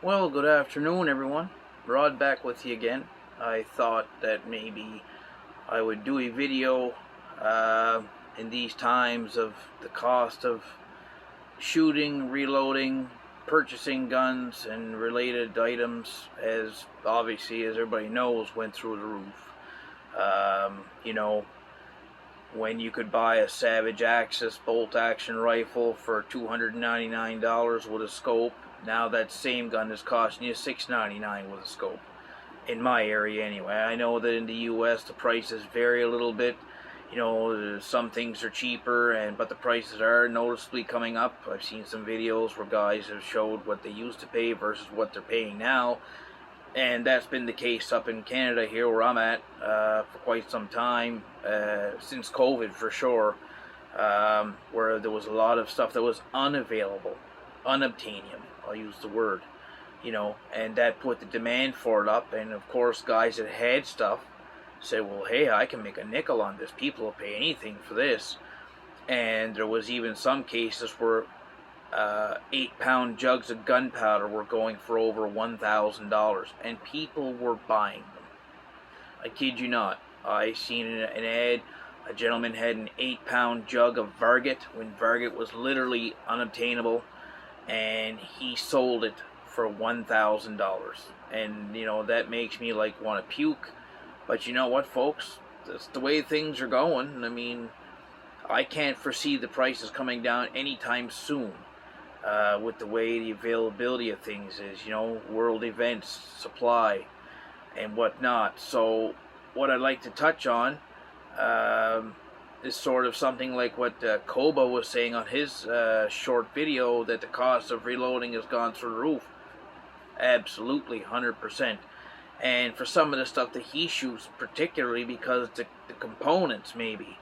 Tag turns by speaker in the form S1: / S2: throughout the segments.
S1: Well, good afternoon, everyone. Rod back with you again. I thought that maybe I would do a video in these times of the cost of shooting, reloading, purchasing guns, and related items, as obviously, as everybody knows, went through the roof. You know, when you could buy a Savage Axis bolt action rifle for $299 with a scope, now that same gun is costing you $699 with a scope. In my area, anyway. I know that in the U.S. the prices vary a little bit. Some things are cheaper, but the prices are noticeably coming up. I've seen some videos where guys have showed what they used to pay versus what they're paying now, and that's been the case up in Canada here where I'm at for quite some time, since COVID for sure, where there was a lot of stuff that was unavailable, unobtainium, I'll use the word, and that put the demand for it up, and of course guys that had stuff said, well, hey, I can make a nickel on this, people will pay anything for this. And there was even some cases where 8-pound jugs of gunpowder were going for over $1,000, and people were buying them. I kid you not. I seen an ad. A gentleman had an 8-pound jug of Varget when Varget was literally unobtainable, and he sold it for $1,000. And that makes me want to puke. But you know what, folks? That's the way things are going. I mean, I can't foresee the prices coming down anytime soon. With the way the availability of things is, world events, supply, and whatnot. So what I'd like to touch on is sort of something like what Koba was saying on his short video, that the cost of reloading has gone through the roof. Absolutely, 100%. And for some of the stuff that he shoots, particularly because the components, maybe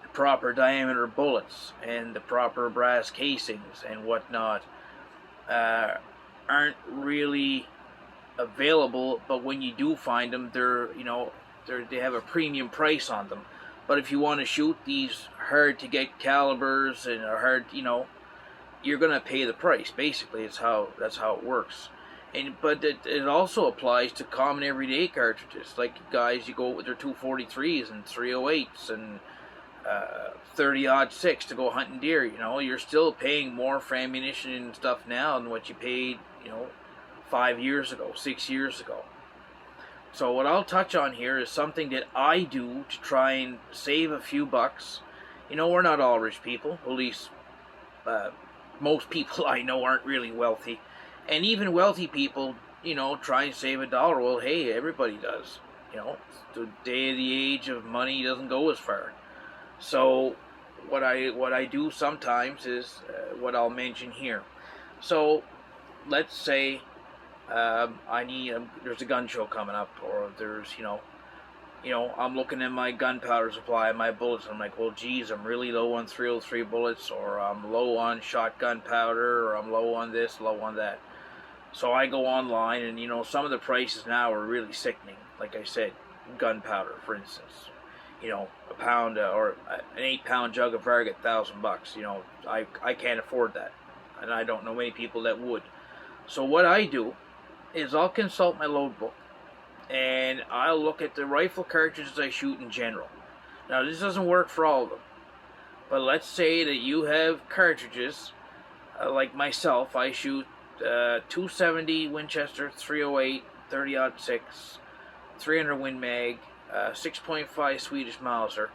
S1: the proper diameter bullets and the proper brass casings and whatnot, aren't really available. But when you do find them, they have a premium price on them. But if you want to shoot these hard to get calibers and are hard, you're gonna pay the price. Basically, that's how it works. But it also applies to common everyday cartridges. Like guys, you go with their 243s and 308s and 30-06 to go hunting deer. You're still paying more for ammunition and stuff now than what you paid, 5 years ago, 6 years ago. So what I'll touch on here is something that I do to try and save a few bucks. We're not all rich people. At least most people I know aren't really wealthy. And even wealthy people, try and save $1. Well, hey, everybody does. The day of the age of money doesn't go as far. So what I do sometimes is what I'll mention here. So let's say there's a gun show coming up, or there's I'm looking at my gunpowder supply and my bullets, and I'm like, well, geez, I'm really low on 303 bullets, or I'm low on shotgun powder, or I'm low on this, low on that. So I go online, and some of the prices now are really sickening. Like I said, gunpowder, for instance, a pound or an 8-pound jug of Varget, $1,000. I can't afford that, and I don't know many people that would. So what I do is I'll consult my load book, and I'll look at the rifle cartridges I shoot in general. Now, this doesn't work for all of them, but let's say that you have cartridges like myself. I shoot 270 Winchester, 308, 30-06, 300 Win Mag, 6.5 Swedish Mauser.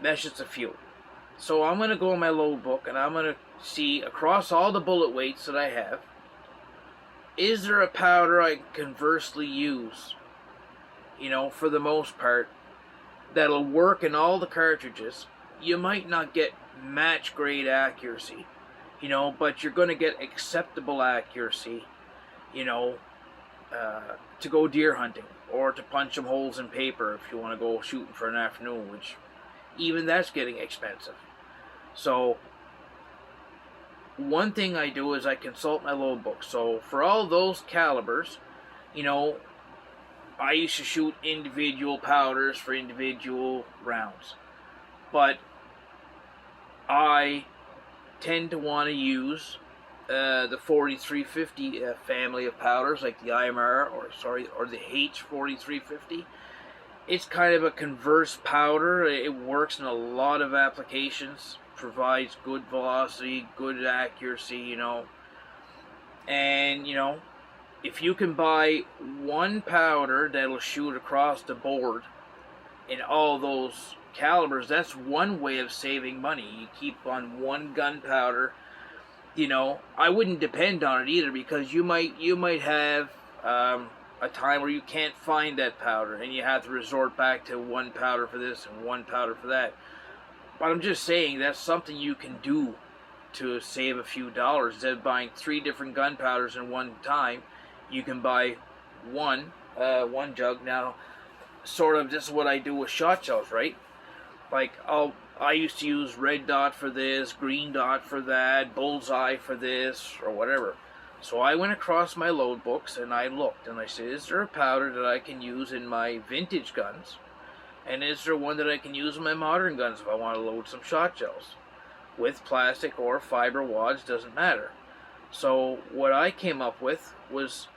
S1: That's just a few. So I'm going to go in my load book, and I'm going to see across all the bullet weights that I have, is there a powder I can conversely use, for the most part, that'll work in all the cartridges. You might not get match grade accuracy, but you're going to get acceptable accuracy, to go deer hunting, or to punch some holes in paper if you want to go shooting for an afternoon, which even that's getting expensive. So one thing I do is I consult my load book. So for all those calibers, I used to shoot individual powders for individual rounds, but I tend to want to use the 4350 family of powders, like the IMR, or the H4350. It's kind of a converse powder. It works in a lot of applications, provides good velocity, good accuracy, and if you can buy one powder that'll shoot across the board in all those calibers, that's one way of saving money. You keep on one gunpowder. I wouldn't depend on it either, because you might have a time where you can't find that powder and you have to resort back to one powder for this and one powder for that. But I'm just saying that's something you can do to save a few dollars. Instead of buying 3 different gunpowders in one time, you can buy one jug. Now, sort of, this is what I do with shot shells, right? Like, I used to use red dot for this, green dot for that, bullseye for this, or whatever. So I went across my load books and I looked and I said, is there a powder that I can use in my vintage guns? And is there one that I can use in my modern guns if I want to load some shot shells? With plastic or fiber wads, doesn't matter. So what I came up with was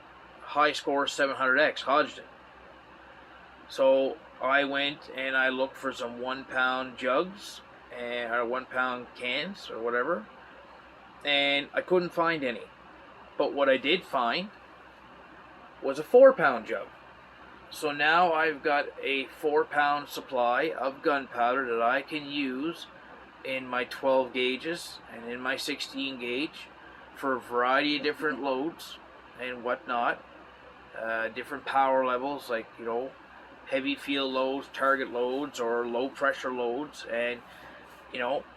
S1: High Score 700X Hodgdon. So I went and I looked for some 1 pound jugs or 1 pound cans or whatever, and I couldn't find any. But what I did find was a 4 pound jug. So now I've got a 4 pound supply of gunpowder that I can use in my 12 gauges and in my 16 gauge for a variety of different loads and whatnot, different power levels, like heavy field loads, target loads, or low pressure loads. And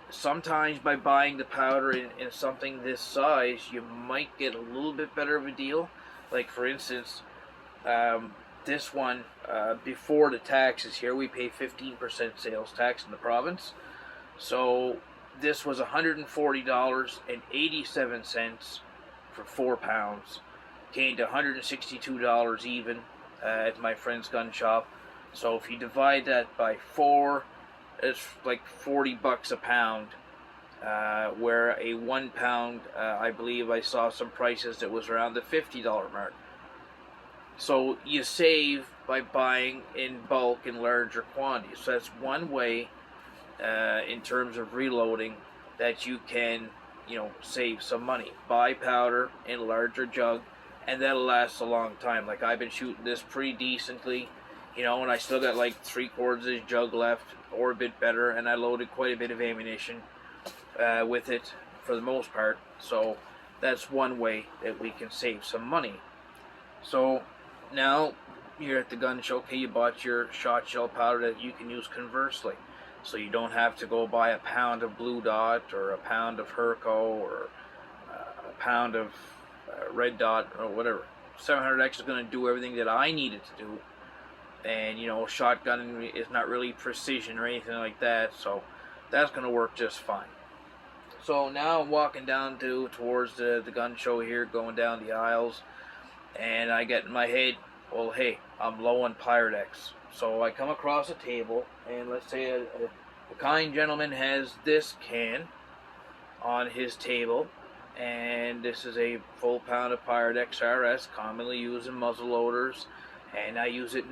S1: sometimes by buying the powder in something this size, you might get a little bit better of a deal. Like, for instance, this one, before the taxes here, we pay 15% sales tax in the province. So this was $140.87 for 4 pounds. Came to $162 even at my friend's gun shop. So if you divide that by 4, it's like $40 a pound. Where a 1 pound, I believe I saw some prices that was around the $50 mark. So you save by buying in bulk in larger quantities. So that's one way, in terms of reloading, that you can, save some money. Buy powder in larger jug, and that'll last a long time. Like, I've been shooting this pretty decently, and I still got like 3/4 of this jug left, or a bit better, and I loaded quite a bit of ammunition with it for the most part. So that's one way that we can save some money. So now you're at the gun show. Okay, you bought your shot shell powder that you can use conversely. So you don't have to go buy a pound of Blue Dot or a pound of Herco or a pound of Red Dot or whatever. 700X is going to do everything that I need it to do. And shotgun is not really precision or anything like that, so that's going to work just fine. So now I'm walking down towards the gun show here, going down the aisles, and I get in my head, well, hey, I'm low on Pyrex. So I come across a table, and let's say a kind gentleman has this can on his table, and this is a full pound of Pyrex RS, commonly used in muzzle loaders, and I use it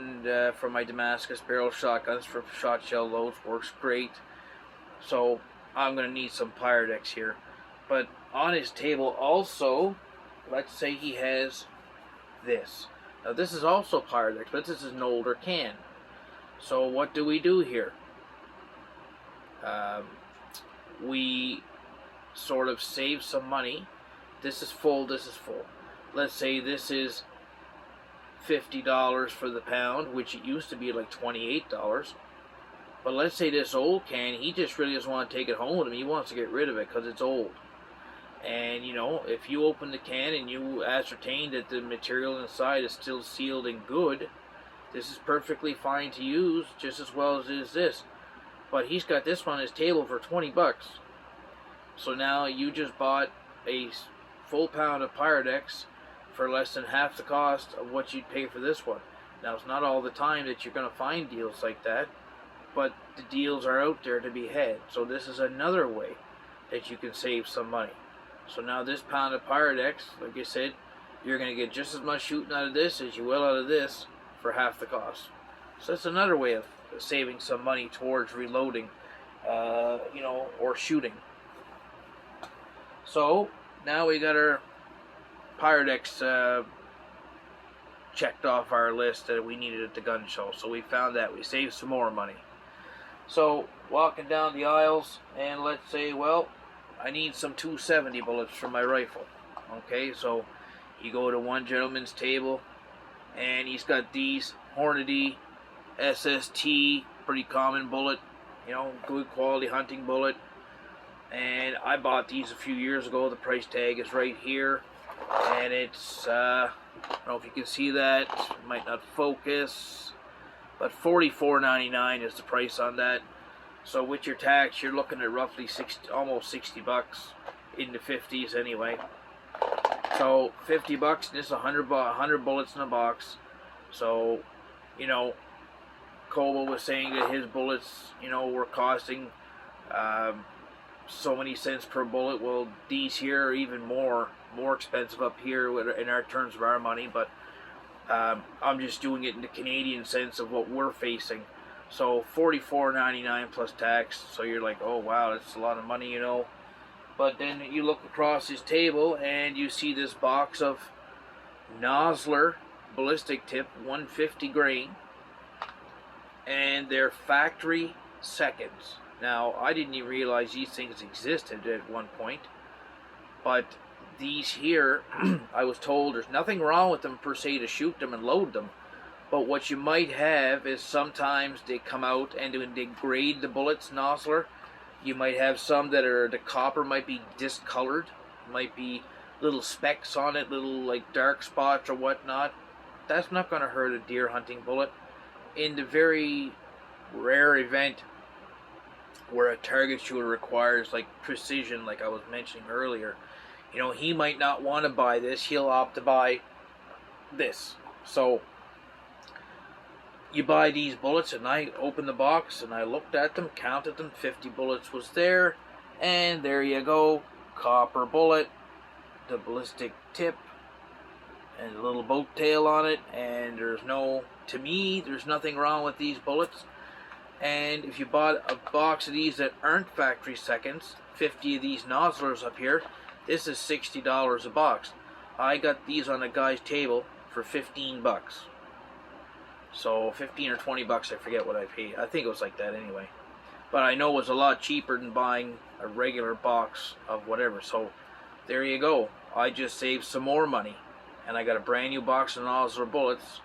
S1: for my Damascus barrel shotguns for shot shell loads. Works great. So I'm going to need some Pyrex here. But on his table also, let's say he has this. Now this is also Pyrex, but this is an older can. So what do we do here? We sort of save some money. This is full, this is full. Let's say this is $50 for the pound, which it used to be like $28. But let's say this old can, he just really doesn't want to take it home with him. He wants to get rid of it because it's old. And if you open the can and you ascertain that the material inside is still sealed and good, this is perfectly fine to use, just as well as is this. But he's got this one on his table for $20. So now you just bought a full pound of Pyrex for less than half the cost of what you'd pay for this one. Now, it's not all the time that you're going to find deals like that, but the deals are out there to be had. So this is another way that you can save some money. So now this pound of Pyrodex, like I said, you're going to get just as much shooting out of this as you will out of this for half the cost. So that's another way of saving some money towards reloading, or shooting. So now we got our Pyrodex checked off our list that we needed at the gun show. So we found that. We saved some more money. So walking down the aisles, and let's say, well, I need some 270 bullets for my rifle. Okay, so you go to one gentleman's table, and he's got these Hornady SST, pretty common bullet, good quality hunting bullet. And I bought these a few years ago. The price tag is right here, and it's I don't know if you can see that. It might not focus, but $44.99 is the price on that. So with your tax, you're looking at roughly almost $60 in the 50s anyway. So $50, and this is 100 bullets in a box. So, Kobo was saying that his bullets, were costing so many cents per bullet. Well, these here are even more expensive up here in our terms of our money, but I'm just doing it in the Canadian sense of what we're facing. So $44.99 plus tax. So you're like, oh wow, that's a lot of money, But then you look across his table and you see this box of Nosler ballistic tip 150 grain, and they're factory seconds. Now, I didn't even realize these things existed at one point, but these here, I was told there's nothing wrong with them per se to shoot them and load them, but what you might have is sometimes they come out and when they grade the bullets, Nosler, you might have some that the copper might be discolored, might be little specks on it, little like dark spots or whatnot. That's not going to hurt a deer hunting bullet. In the very rare event where a target shooter requires like precision, like I was mentioning earlier, he might not want to buy this. He'll opt to buy this. So you buy these bullets, and I opened the box and I looked at them, counted them, 50 bullets was there, and there you go, copper bullet, the ballistic tip, and a little boat tail on it, and to me, there's nothing wrong with these bullets. And if you bought a box of these that aren't factory seconds, 50 of these Noslers up here, this is $60 a box. I got these on a guy's table for $15. So 15 or 20 bucks, I forget what I paid. I think it was like that anyway. But I know it was a lot cheaper than buying a regular box of whatever. So there you go. I just saved some more money. And I got a brand new box of Nosler bullets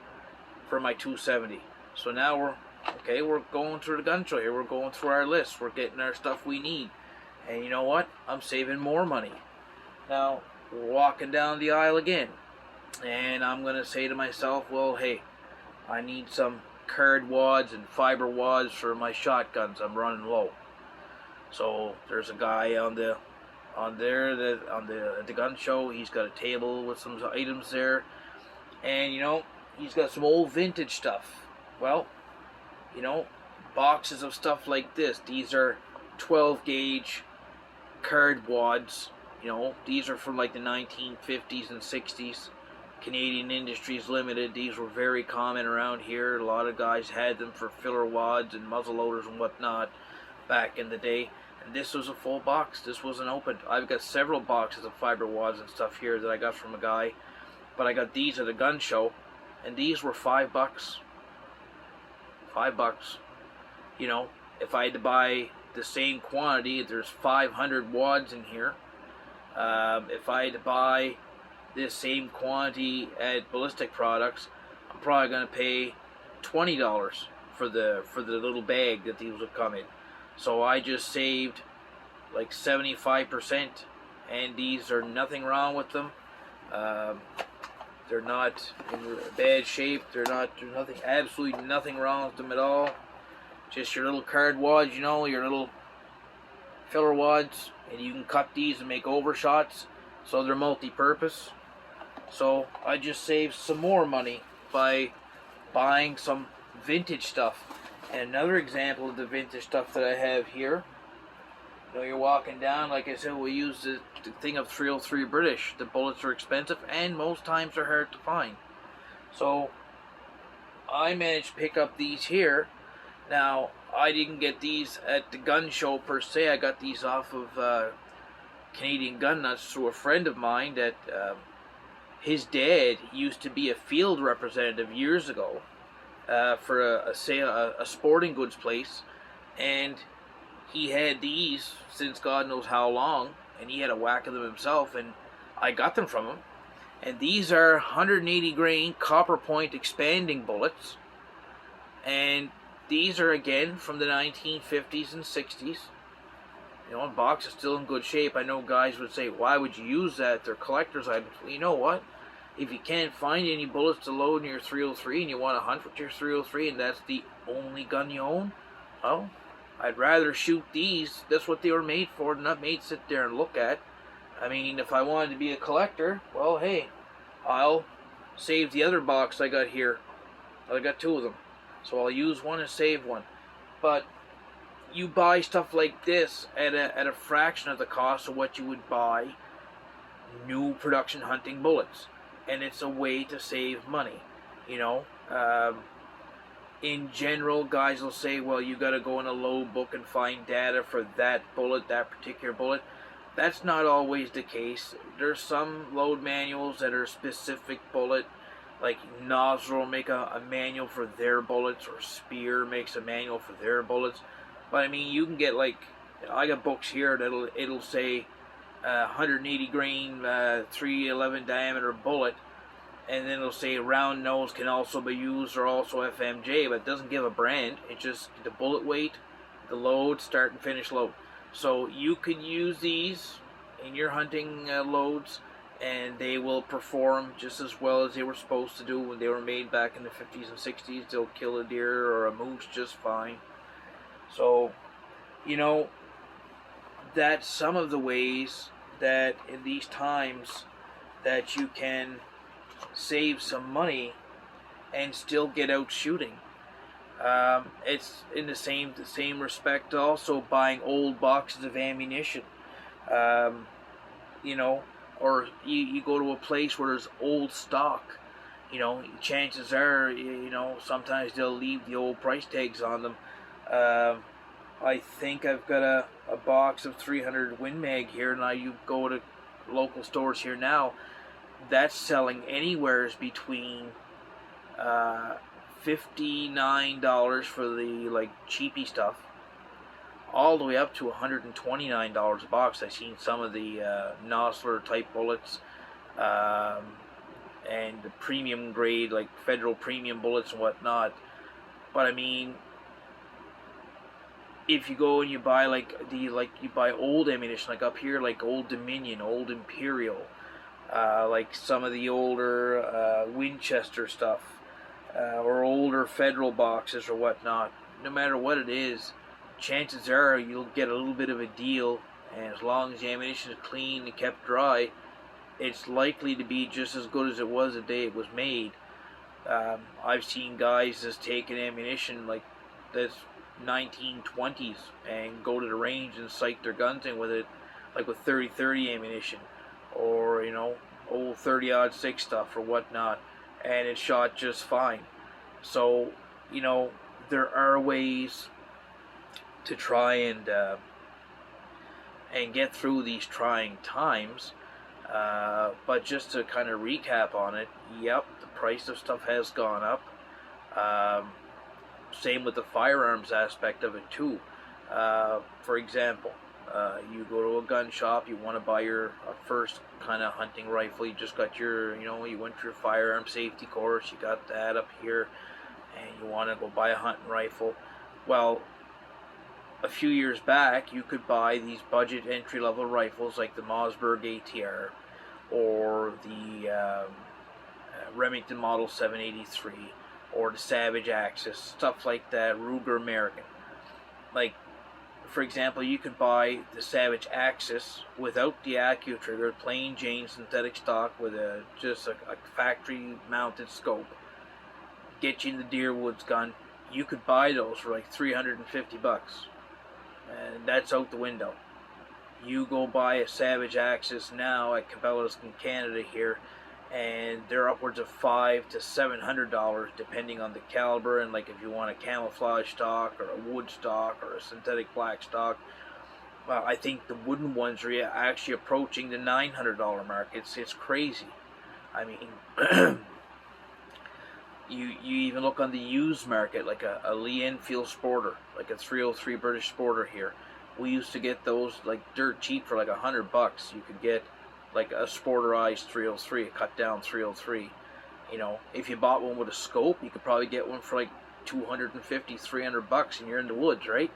S1: for my 270. So now we're going through the gun show here. We're going through our list. We're getting our stuff we need. And you know what? I'm saving more money. Now, we're walking down the aisle again. And I'm going to say to myself, well, hey, I need some card wads and fiber wads for my shotguns. I'm running low. So there's a guy at the gun show. He's got a table with some items there, and he's got some old vintage stuff. Well, boxes of stuff like this. These are 12 gauge card wads. These are from like the 1950s and 60s. Canadian Industries Limited. These were very common around here. A lot of guys had them for filler wads and muzzle loaders and whatnot back in the day. And this was a full box. This wasn't opened. I've got several boxes of fiber wads and stuff here that I got from a guy. But I got these at a gun show, and these were $5. $5. If I had to buy the same quantity, there's 500 wads in here. If I had to buy this same quantity at Ballistic Products, I'm probably going to pay $20 for the little bag that these would come in. So I just saved like 75%, and these are nothing wrong with them. They're not in bad shape. There's nothing, absolutely nothing wrong with them at all. Just your little card wads, your little filler wads, and you can cut these and make overshots. So they're multi-purpose. So I just saved some more money by buying some vintage stuff. And another example of the vintage stuff that I have here. You know, you're walking down, like I said, we use the thing of 303 British. The bullets are expensive and most times they're hard to find. So I managed to pick up these here. Now, I didn't get these at the gun show per se. I got these off of Canadian Gun Nuts through a friend of mine that his dad used to be a field representative years ago for a sporting goods place, and he had these since God knows how long, and he had a whack of them himself, and I got them from him. And these are 180 grain copper point expanding bullets, and these are again from the 1950s and 60s. You know, the box is still in good shape. I know guys would say, why would you use that? They're collector's items. Well, you know what? If you can't find any bullets to load in your 303 and you want to hunt with your 303 and that's the only gun you own, well, I'd rather shoot these. That's what they were made for, not made to sit there and look at. I mean, if I wanted to be a collector, well, hey, I'll save the other box I got here. I got two of them. So I'll use one and save one. But you buy stuff like this at a fraction of the cost of what you would buy new production hunting bullets. And it's a way to save money, you know. In general, guys will say, well, you got to go in a load book and find data for that bullet, that particular bullet. That's not always the case. There's some load manuals that are specific bullet, like Nosler will make a manual for their bullets, or Speer makes a manual for their bullets. But I mean, you can get, like, I got books here that it'll say 180 grain 311 diameter bullet, and then it'll say round nose can also be used, or also FMJ, but it doesn't give a brand. It's just the bullet weight, the load, start and finish load. So you could use these in your hunting loads, and they will perform just as well as they were supposed to do when they were made back in the 50s and 60s. They'll kill a deer or a moose just fine. So, you know, that's some of the ways that in these times that you can save some money and still get out shooting. It's in the same respect also buying old boxes of ammunition. You know, or you go to a place where there's old stock. You know, chances are, you know, sometimes they'll leave the old price tags on them. I think I've got a box of 300 Win Mag here, and you go to local stores here now, that's selling anywhere between $59 for the, like, cheapy stuff, all the way up to $129 a box. I've seen some of the Nosler type bullets, and the premium grade, like Federal premium bullets and whatnot. But I mean, if you go and you buy you buy old ammunition, like up here, like Old Dominion, Old Imperial, like some of the older Winchester stuff, or older Federal boxes or whatnot, no matter what it is, chances are you'll get a little bit of a deal, and as long as the ammunition is clean and kept dry, it's likely to be just as good as it was the day it was made. I've seen guys just take an ammunition like that's 1920s and go to the range and sight their guns in with it, like with 30-30 ammunition, or, you know, old 30-06 stuff or whatnot, and it shot just fine. So, you know, there are ways to try and get through these trying times. But just to kind of recap on it, yep, the price of stuff has gone up. Same with the firearms aspect of it too. For example, you go to a gun shop, you want to buy your first kind of hunting rifle. You just got your, you know, you went through your firearm safety course, you got that up here, and you want to go buy a hunting rifle. Well, a few years back, you could buy these budget entry-level rifles like the Mossberg ATR or the Remington Model 783 or the Savage Axis, stuff like that, Ruger American. Like, for example, you could buy the Savage Axis without the AccuTrigger, plain Jane synthetic stock with just a factory-mounted scope. Get you in the Deerwoods gun. You could buy those for like $350. And that's out the window. You go buy a Savage Axis now at Cabela's in Canada here, and they're upwards of $500 to $700 depending on the caliber, and like if you want a camouflage stock or a wood stock or a synthetic black stock. Well, I think the wooden ones are actually approaching the $900 mark. It's crazy. I mean, you even look on the used market, like a Lee Enfield Sporter, like a 303 British Sporter here. We used to get those like dirt cheap for like $100. You could get like a Sporterized 303, a cut down 303. You know, if you bought one with a scope, you could probably get one for like $250, $300, and you're in the woods, right?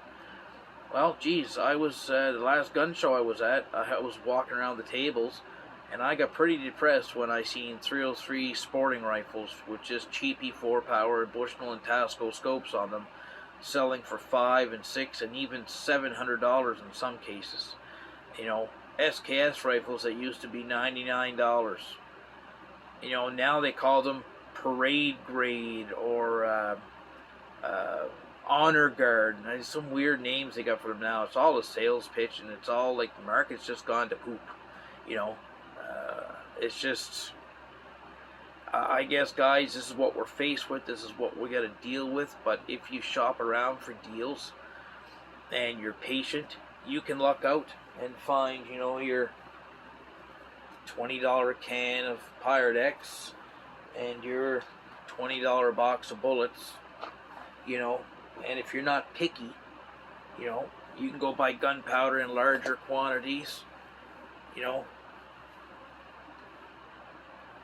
S1: Well, geez, I was the last gun show I was at. I was walking around the tables, and I got pretty depressed when I seen 303 sporting rifles with just cheapy 4-power Bushnell and Tasco scopes on them, selling for $500 and $600 and even $700 in some cases. You know, SKS rifles that used to be $99. You know, now they call them parade grade or honor guard. And some weird names they got for them now. It's all a sales pitch, and it's all like the market's just gone to poop. You know, it's just, I guess, guys, this is what we're faced with. This is what we got to deal with. But if you shop around for deals and you're patient, you can luck out and find, you know, your $20 can of Pirate X and your $20 box of bullets, you know. And if you're not picky, you know, you can go buy gunpowder in larger quantities, you know,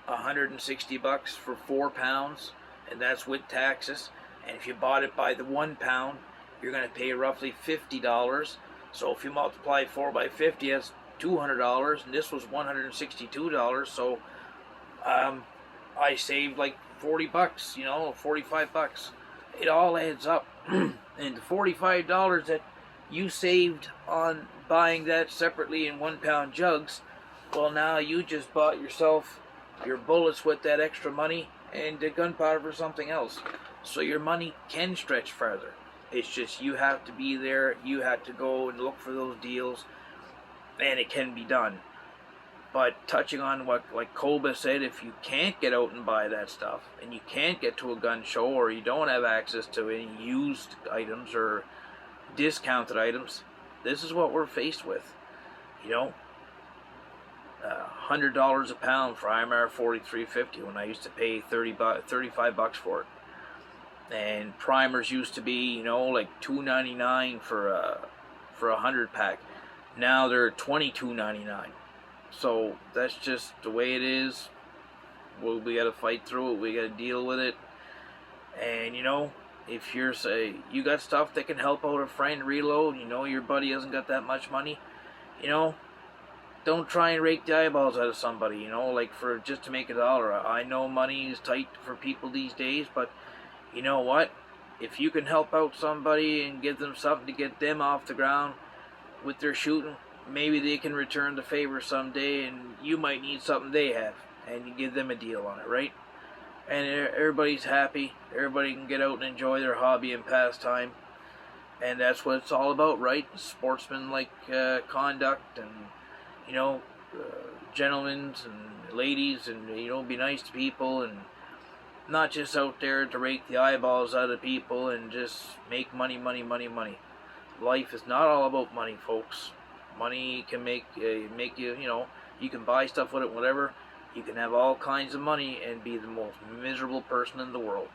S1: $160 for 4 pounds, and that's with taxes. And if you bought it by the 1 pound, you're going to pay roughly $50. So if you multiply 4 by 50, that's $200, and this was $162. So I saved like $40, you know, $45. It all adds up. And the $45 that you saved on buying that separately in 1 pound jugs, well, now you just bought yourself your bullets with that extra money and the gunpowder for something else. So your money can stretch further. It's just you have to be there, you have to go and look for those deals, and it can be done. But touching on what, like Koba said, if you can't get out and buy that stuff, and you can't get to a gun show, or you don't have access to any used items or discounted items, this is what we're faced with. You know, $100 a pound for IMR 4350 when I used to pay $35 for it. And primers used to be, you know, like $2.99 for a 100 pack. Now they're $22.99. So that's just the way it is. We got to fight through it. We got to deal with it. And you know, if you're you got stuff that can help out a friend reload, you know your buddy hasn't got that much money, you know, don't try and rake the eyeballs out of somebody, you know, like for just to make $1. I know money is tight for people these days, but you know what? If you can help out somebody and give them something to get them off the ground with their shooting, maybe they can return the favor someday, and you might need something they have, and you give them a deal on it, right? And everybody's happy. Everybody can get out and enjoy their hobby and pastime, and that's what it's all about, right? Sportsmanlike conduct, and you know, gentlemen and ladies, and you know, be nice to people, and not just out there to rake the eyeballs out of people and just make money, money, money, money. Life is not all about money, folks. Money can make you, you know, you can buy stuff with it, whatever. You can have all kinds of money and be the most miserable person in the world.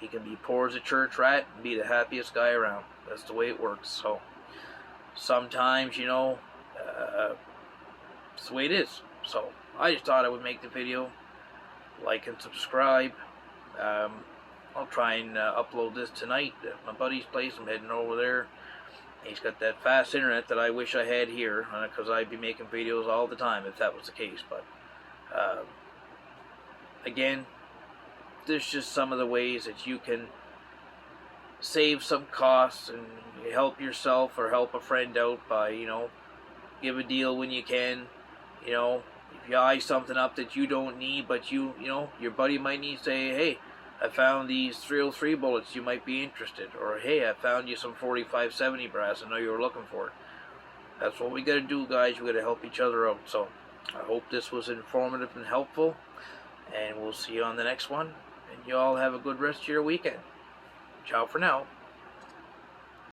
S1: You can be poor as a church rat and be the happiest guy around. That's the way it works. So sometimes, you know, it's the way it is. So I just thought I would make the video. Like and subscribe. I'll try and upload this tonight at my buddy's place. I'm heading over there. He's got that fast internet that I wish I had here, because I'd be making videos all the time if that was the case. But again, there's just some of the ways that you can save some costs and help yourself or help a friend out by, you know, give a deal when you can. You know, if you eye something up that you don't need, but you know, your buddy might need to say, hey, I found these 303 bullets, you might be interested. Or, hey, I found you some 4570 brass, I know you were looking for it. That's what we got to do, guys. We got to help each other out. So I hope this was informative and helpful, and we'll see you on the next one. And you all have a good rest of your weekend. Ciao for now.